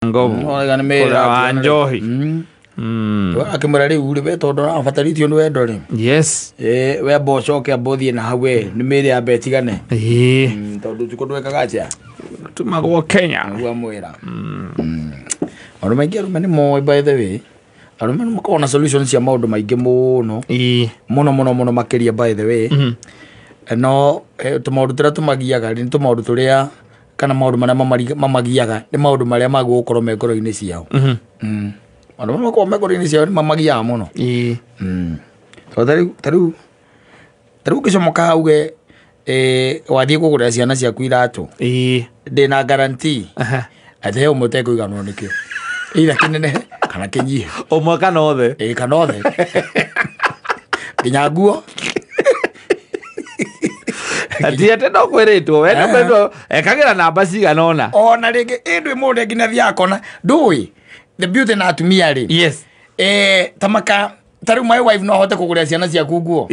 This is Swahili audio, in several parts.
ngobu Oigana mera wanjohi akimura riu ri betondo na fatality ndu wendo ri yes we boco ke bothie na hawe ni mere ya betigane tondu tuko ndwekaga atia tumagwo Kenya ngwa mwira andu maingi arume ni moy by the way arume mukona solutions ya maundu maingi muno makiria by the way no tumaundu tira tumagiaga ni tumaundu turia kana maundu maria mamagiaga ni maundu maria magukorwo me ngoro-ini ciao andu makorwo me ngoro-ini ciao ni mamagiaga muno so taru kicomoka auge wathie kugurira ciana ciaku iratu ndina guarantee ate umwe utekuiganwo nikio ira kinene kana kinyie umwe kana othe kana othe nginya nguo atiete no kwiritwo we no kwendo ekagira namba cigana ona ona ringi indwi munde nginya thiakona ndui the beauty na atumia ri yes tamaka taru my wife no hote kugurira ciana ciaku nguo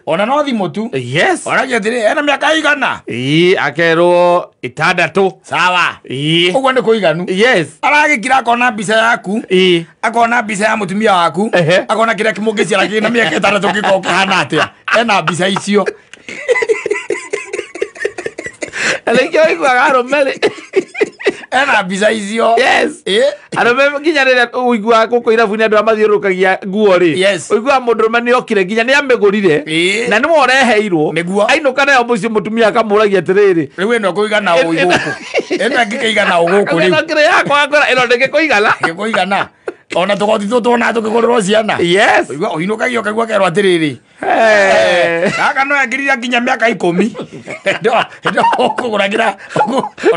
ona no thimu tu yes ona githire ena miaka igana akerwo 6 sawa ugwo ndi kuiganu yes aragikira akona mbica yaku akona mbica ya mutumia waku akona kiria kimungiciara kina miaka 6 giko kahana atia ena mbica icio Alekio igwagaro mele ena mbica icio yes arome nginya rira uigua guko irabu ni andu amathiurukagia nguo ri uigua mundu ni okire nginya ni amegurire na ni moreheirwo ainuka nayo mucio mutumia akamuragia atiriri riu eno kuigana uiguku eno ngikigana uguku riu ngikire yakwa akora eno ndingikuigana ona tugoti tutona tukiguriro ciana yes uigua uinukagia ukagua kerwa atiriri kaka no agirira nginya miaka 10 ndo kuguragira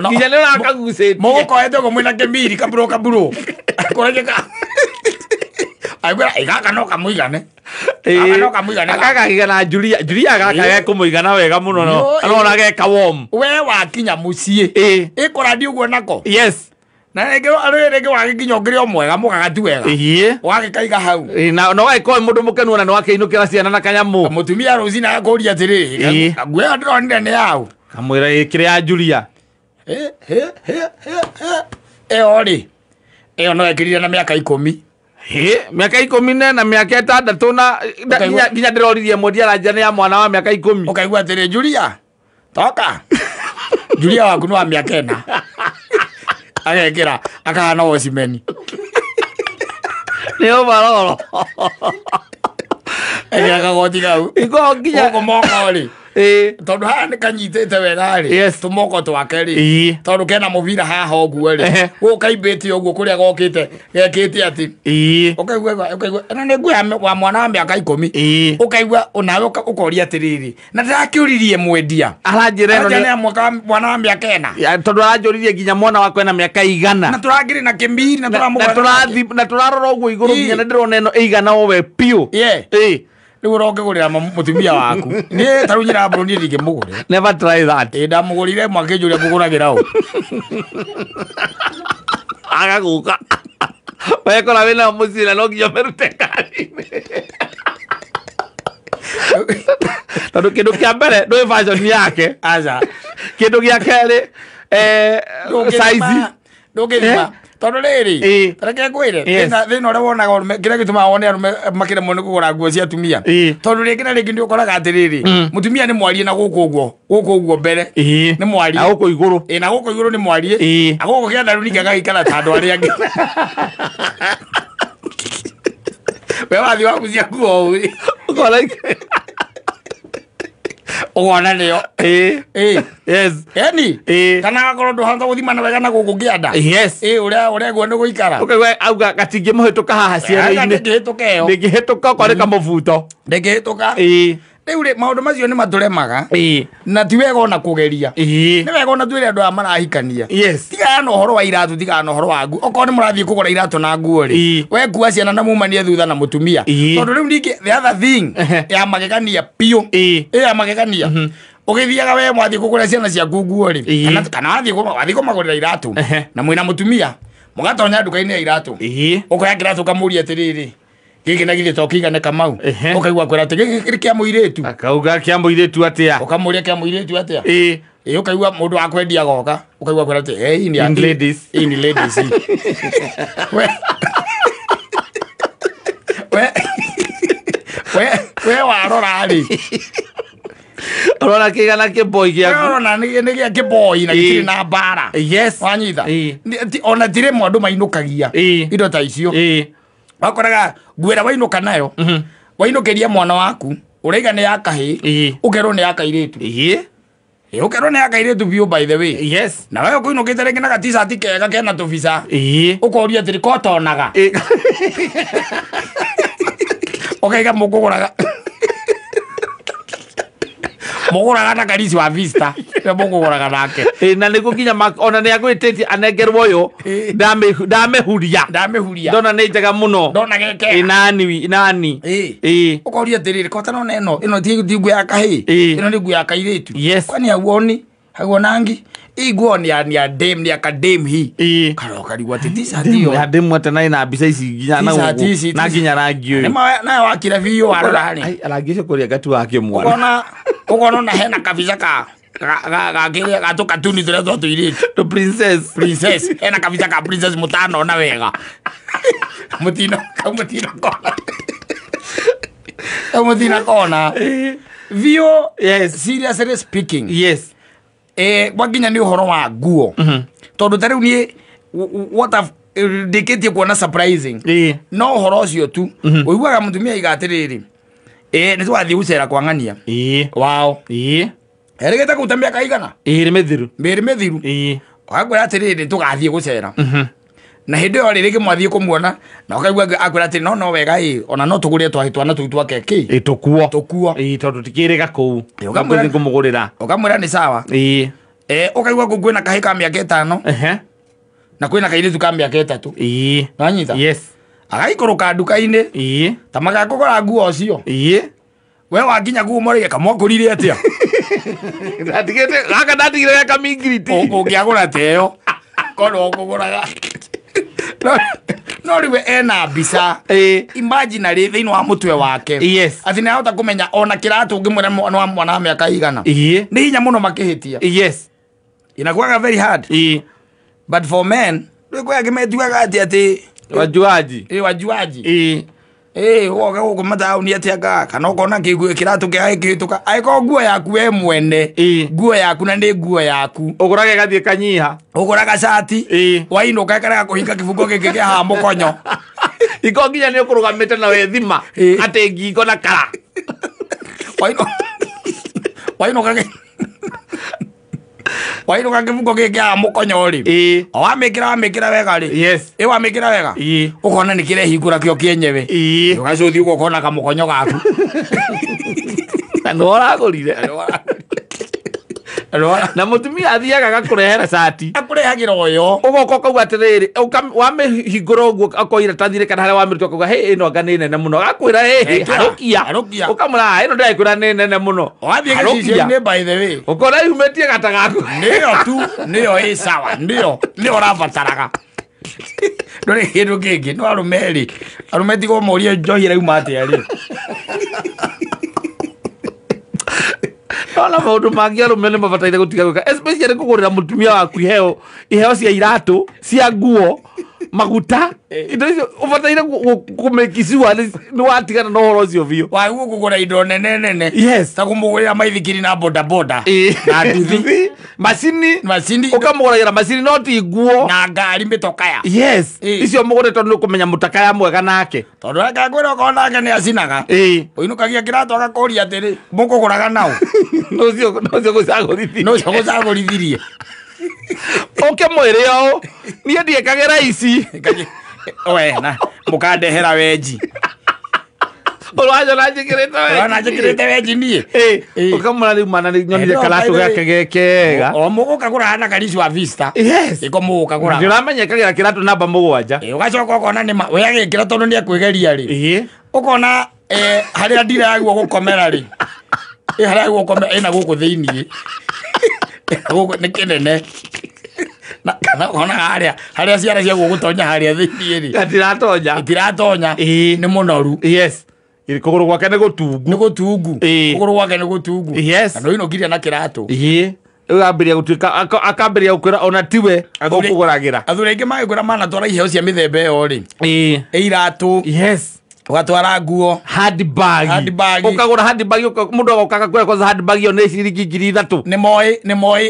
nginya leo akagucetie moko ete ko mwina kemiri kaburo akoreka aigura kaka no kamuigane kaka gigana Julia kaka ge kumuigana wega muno no anona ge kawom we wakinya mucie ikora ndi uguo nako yes na rege wagikinya ngire omwega mugagatu wega wagikaiga hau no waiko mundu mukenu na no wakiinukira ciana na kanyamu mutumia Rosina akoria atiriri ngwe ndronire ni yao kamwira ikire ya Julia ori no ekirire na miaka 10 miaka 10 na miaka 6 na nginya ndiroririe mwendia ranjani ya mwana wa miaka 10 ukaigua atiri Julia toka Julia waku no wa miaka 4 agekira akana osimeni ni overall akagoti gau iko nginya moko ri tondu haha ni kanyitite wega ri tumoko twake ri tondu kena mubira haha uguo ri gukaibite uguo kuria gokite gekite ati ukaigua ena ni ngwe wa mwana wa miaka 10 ukaigua unawe ukoria atiriri na ndirakiuririe mwendia aranjira eno ni mwana wa miaka 4 tondu aranjuririe nginya mwana wakwe na miaka igana na turagiri na kimbiri na na turarora uguo iguru nginya ndirona eno igana owe piu ni uroge gurira mutumia waku ni tarunyira bro ni dige mugure never try that ndamugurire mwakijuria kuguragira u agaguka wekora wena musira no nginya merute kari tondu kindu kia mbere ndui version yake aja kindu gia keri size ndugirima tondu riri tareke ngwire thina uria wonaga kira gituma wone arume makire mone kugura nguo cia atumia tondu ringi na ringi ndi ukoraga atiriri mutumia ni mwarie na guku uguo mbere ni mwarie guku iguru na guku iguru ni mwarie aguku kia ndaru ningaga ikara tandu aria angi we wathi waku cia nguo ui ukora ogwana leo yes yani kana akoro nduhanga guthimana wega na guku ngianda yes uria gwenda guikara ukaiwa auga gatingi muhituka haha ciana-ini ngihituka kwarika mubuto ngihituka riu maundu macio ni maturemaga na ti wega ona kugeria ni wega ona twire andu marahikania tiga na uhoro wa iratu tiga na uhoro wa nguo okorwo ni murathie kugura iratu na nguo ri we kuwa ciana na mumanie thutha na mutumia tondu riu ndiki the other thing ya magegania pio ya magegania ugithiaga we mwathie kugura ciana cia nguo ri kana wathie kumagurira iratu na mwina mutumia mugatonya nduka-ini ya iratu ukoya kiratu kamuria atiriri giki na githĩ to kĩigane Kamau ũkaigua kwĩra atĩ gĩkĩ kĩa mũirĩtu akauga kĩa mũirĩtu atĩa ũkamũria kĩa mũirĩtu atĩa ũkaigua mũndũ wa kwendia goka ũkaigua kwĩra atĩ in ladies we warora rĩ Rona kĩgana kĩboy gĩaku rona nĩ gĩa kĩboy na gĩtirĩ na mbara wanyitha ona tirĩ mũndũ mainũkagia indo ta icio wakoraga ngwĩra wainũka nayo wainũkĩria mwana waku ũraiga nĩ ya kahĩ ũkerwo nĩ ya kairĩtu ũkerwo nĩ ya kairĩtu biũ by the way na wewe ũkũinũkĩte rĩngĩ na ga-t-shirt kega kena tũbica ũkoria atĩ kotonaga ũkaiga mũkũgũraga mũgũraga na karisi wa Vista mũkũgũraga nake na nĩguo nginya ona nĩ agwĩtĩtie anengerwo ũyũ ndamehuria ndona nĩ njega mũno ndona gĩkega nani ũkoria atĩrĩrĩ kotana ona ĩno ti nguo ya kahĩ ĩno nĩ nguo ya kairĩtu kwani haguo nangi nguo nĩ ya dem nĩ akadem hi karigwo atĩ t-shirt ĩyo ya dem atĩ na ina mbica ici nginya na nginya rangi ũyũ nayo wakira biũ warora harĩ rangi icio kũrĩa gatu wake mwana ũkona na hena kabica gakĩrĩa gatũkatuni tũrĩa twa tũirĩtu princess hena kabica ka princess mũtanona wega mũtina kona biũ seriously speaking gwakinya nĩ ũhoro wa nguo tondũ ta rĩu niĩ what I've ndĩkĩtie kuona surprising no ũhoro ũcio tu ũiguaga mũtumia aiga atĩrĩrĩ nĩ twathiĩ gũcera kwa ng'ania wao erĩgĩte kũruta mĩaka igana ĩrĩ mĩthiru akakwĩra atĩrĩrĩ tũgathiĩ gũcera na hĩndĩ ĩyo rĩrĩ mwathiĩ kũmuona na ũkaigua akwĩra atĩ no wega ona no tũgũrĩre twana tũu twake tũkuo tondũ tikĩrĩga kũu ũkamwĩra kũmũgũrĩra ũkamwĩra nĩ sawa ũkaigua kwĩna kahĩ ka mĩaka 5 na kwĩna kairĩtu ka mĩaka 3 wanyita agaikũrũka nduka-inĩ ta magakũgũra nguo ũcio we wakinya nguo morĩge kamwakũrire atĩa gaka ndatigire gaka mingiriti ũngĩagũra teyo korwo ũkũgũraga no rĩwe ena mbica imaginary thĩinĩ wa mũtwe wake atĩ nĩahota kũmenya ona kĩratũ ũngĩmwĩra nĩ wa mwana wa mĩaka igana nĩ hinya mũno makĩhĩtia inakuwaga very hard but for men rĩkwĩ angĩ metuaga atĩ wajuaji woga gũkũ mataũni atĩa kana ũkona kĩratũ kĩaga gĩkĩhĩtũka angĩkorwo nguo yaku we mwene nguo yaku na nĩ nguo yaku ũgũraga ĩgathiĩ kanyiha ũgũraga cati wainũka ĩkarega kũhinga kĩbungo gĩkĩ kĩa haha mũkonyo iko nginya nĩ ũkũrũgamĩte na wethima atĩ ngingo na kara wainuka kĩbungo gĩkĩ kĩa haha mũkonyo rĩ wamĩkĩra wega rĩ wamĩkĩra wega ũkona nĩ kĩrehingũra kĩo kĩenyewe ũgacothi ũguo ũkona kamũkonyo gaku na nĩ ũragũrire na mũtumia athiaga agakũrehera cati akũrehagĩra ũyo ũgoka ũkauga atĩrĩrĩ wamĩhingũra ũguo akoira tathirĩ kana harĩa wamĩruta ũkauga ĩno anga nĩ nene mũno agakwĩra harũkia ũkamũra ĩno ndĩrakwĩra nĩ nene mũno wathiĩ gĩcicio-inĩ by the way ũkona yumĩtie gata gaku nĩyo tu nĩyo ĩ sawa nĩyo ũrabataraga ndũrĩ kĩndũ kĩngĩ no arũme tigo morie njohi rauma atĩa rĩ ona maũndũ mangĩ arũme nĩ mabataire gũtiga gwĩka especially kũgũrĩra mũtumia waku iheo cia iratũ cia nguo maguta indo icio ũbataire kũmĩkiciwa nĩ watigana na ũhoro ũcio biũ waguo kũgũra indo nene ta kũmũgũrĩra maithikiri na bodaboda na nduthi macini ũkamũgũragĩra macini no ti nguo na ngari mĩtokaya icio mũgũrĩ tondũ nĩ ũkũmenya mũtakaya mwega nake tondũ reka ngwĩra okorwo nake nĩ acinaga ũinũkagia kĩratũ agakũria atĩrĩ mũkũgũraga naũ nocio gũcagũrithirie ũkĩmwĩre ũũ niĩ ndiĩkagĩra ici wena mũkandehera wenji ũrona njĩkĩrĩte wenji niĩ ũkamũra rĩu mana nyonire karatũ gake gekega o mũgũkagũra hana karisi wa Vista ĩko mũgũkagũra ndĩramenya ĩkagĩra kĩratũ namba 7 ũgacoka ũkona we agĩkĩra tondũ nĩ akwĩgeria rĩ ũkona harĩa ndira yaguo gũkomera rĩ harĩa yaguo gũkomera ĩna gũkũ thĩiniĩ nĩ kĩnene na kana ona haria ciara cia gugutonya haria thiini ri gatiratonya ni munoru yes kuguru gwake ni gutungu kuguru gwake ni gutungu yes andu ino kiria na kiratu akambiria gutuika akambiria gukwira ona tiwe ukuguragira athuri ingi magikura mana twara iheo cia mithemba iyo ri iratu yes ugatwara nguo handbag ukagura handbag mundu agokaga kwera kwanza handbag yo ni ciringi 3,000 ni moi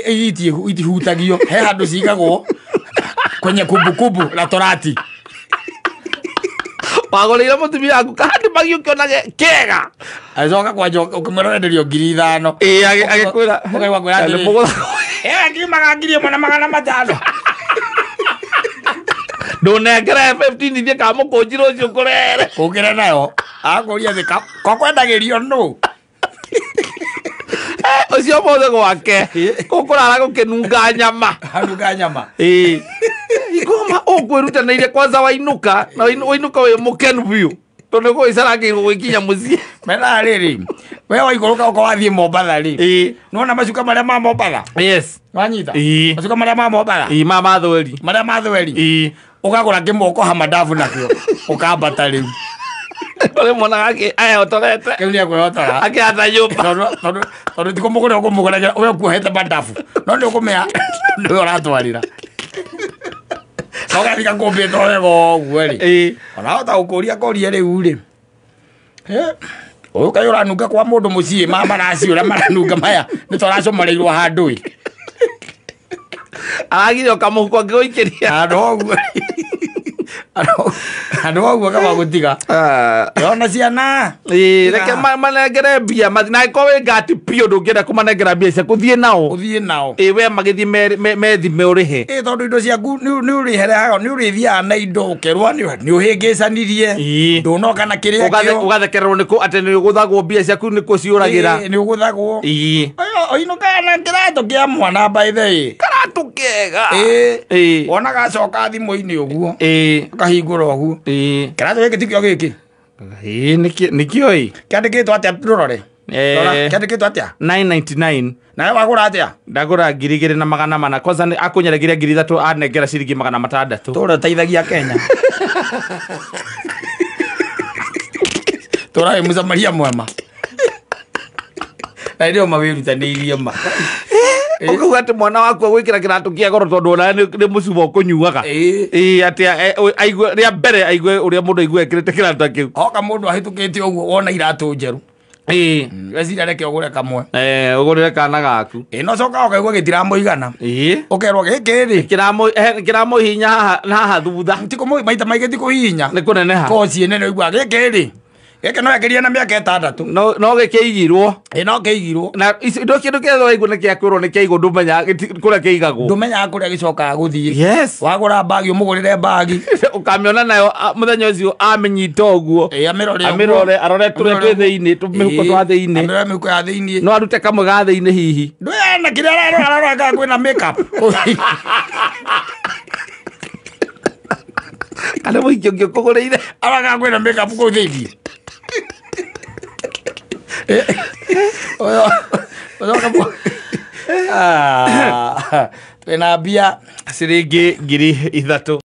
itihutagio he handu cigagwo kwenye kubukubu la torati wagorire mutumia aku handbag yo kiona kega azoka kwanja ukimwerenderio 5,000 agikwira ukaigwa kwira ngimaga mwana magana 5 ndunengere 15 ithie kamukunjira ucio kurere ukire nayo akuria thika kokwendagirio nu ucio mothe gwake gukurara gukinunga nyama igoma ukwirutanĩire kwanza wainuka na wainuka wi mukenu biu tondu gwicarangĩirwo gwikinya mucii mena riri we waikũrũka uko wathie Mombatha ri nona macuka maria ma Mombatha yes wanyita macuka maria ma Mombatha maria mathweri ukagura kimoko hamadafu nakio ukambata riu ole mwana wake aya otorete kiunia kweotora akiatha nyumba tondu tikumugura ukumuguragira uwe kuhete madafu no ndi ukumea ndi uratwarira nogathika kumbita wega uguo ri onahota gukuria korie riu ri uyu kai uranunga kwa mundu mucii mamaraci uria maranunga maya ni tũracomoreirwo handu i aragire okamuhuko ngĩgũikĩria andũ oguo kama gũtiga yona ciana reke manengere mbia na ĩkorwo wĩ ngati piũ ndũngĩenda kũmanengera mbia ciaku thiĩ nao we magĩthiĩ methime ũrĩhe tondũ indo ciaku nĩ ũrĩhereaga nĩ ũrĩthiaga na indo ũkerwo nĩ ũhĩngĩcanirie ndũnoka na kĩrĩa kĩo ũgathekererwo nĩkũ atĩ nĩ ũgũthagwo mbia ciaku nĩkuo ciũragĩra nĩ ũgũthagwo oinũkaga na kĩratũ kĩa mwana baithe karatũ kega wona gacoka thimũ-inĩ ũguo kahingũra ũguo kĩratũ gĩkĩ tikĩo gĩkĩ nĩkĩo kĩandĩkĩtwo atĩa rũrore kĩandĩkĩtwo atĩa 999 nawe wagũra atĩa ndagũra 2,400 kwanza akũnyeregeria 3,000 anengera ciringi 600 tũrĩa ũteithagia Kenya tũraĩ mũcamaria mwema na ndio mawĩrutanĩirie ma ukauga atä mwana waku agwĩkĩra kĩratũ kĩa goro tondũ ona nĩ mũcuba ũkũnyuaga atĩ aigue rĩa mbere aigue ũrĩa mũndũ aigue ekĩrĩte kĩratũ kĩu oka mũndũ ahĩtũkĩte ũguo wona iratũ njeru wecira reke ũgũre kamwe ũgũrĩre kana gaku no coka ũkaigua gĩtiramũigana ũkerwo gĩkĩ rĩ kĩramũhihinya haha thutha maita maingĩ tikũhihinya nĩ kũneneha koci nene ũiguaga gĩkĩ rĩ gĩkĩ no yakĩria na mĩaka 6 no gĩkĩigirwo no kĩigirwo na indo kĩndũ kĩothe waigua nĩ kĩakwĩrwo nĩ kĩaigwo ndũmenya kũrĩa kĩigagwo ndũmenyaga kũrĩa gĩcokaga gũthiĩ wagũra mbagi ũmũgũrĩre mbagi ũkamĩona nayo mũthenya ũcio amĩnyita ũguo amĩrore arore tũrĩa twĩ thĩinĩ tũmĩhuko twa thĩinĩ amĩrore mĩhuko ya thĩinĩ no arute kamwe ga thĩinĩ hihi ndũyana kĩrĩa ararora kwĩna makeup kana mũingĩ ũngĩ ũkũgũrĩire araga kwĩna makeup kũu thĩinĩ twĩna mbia ciringi 3,000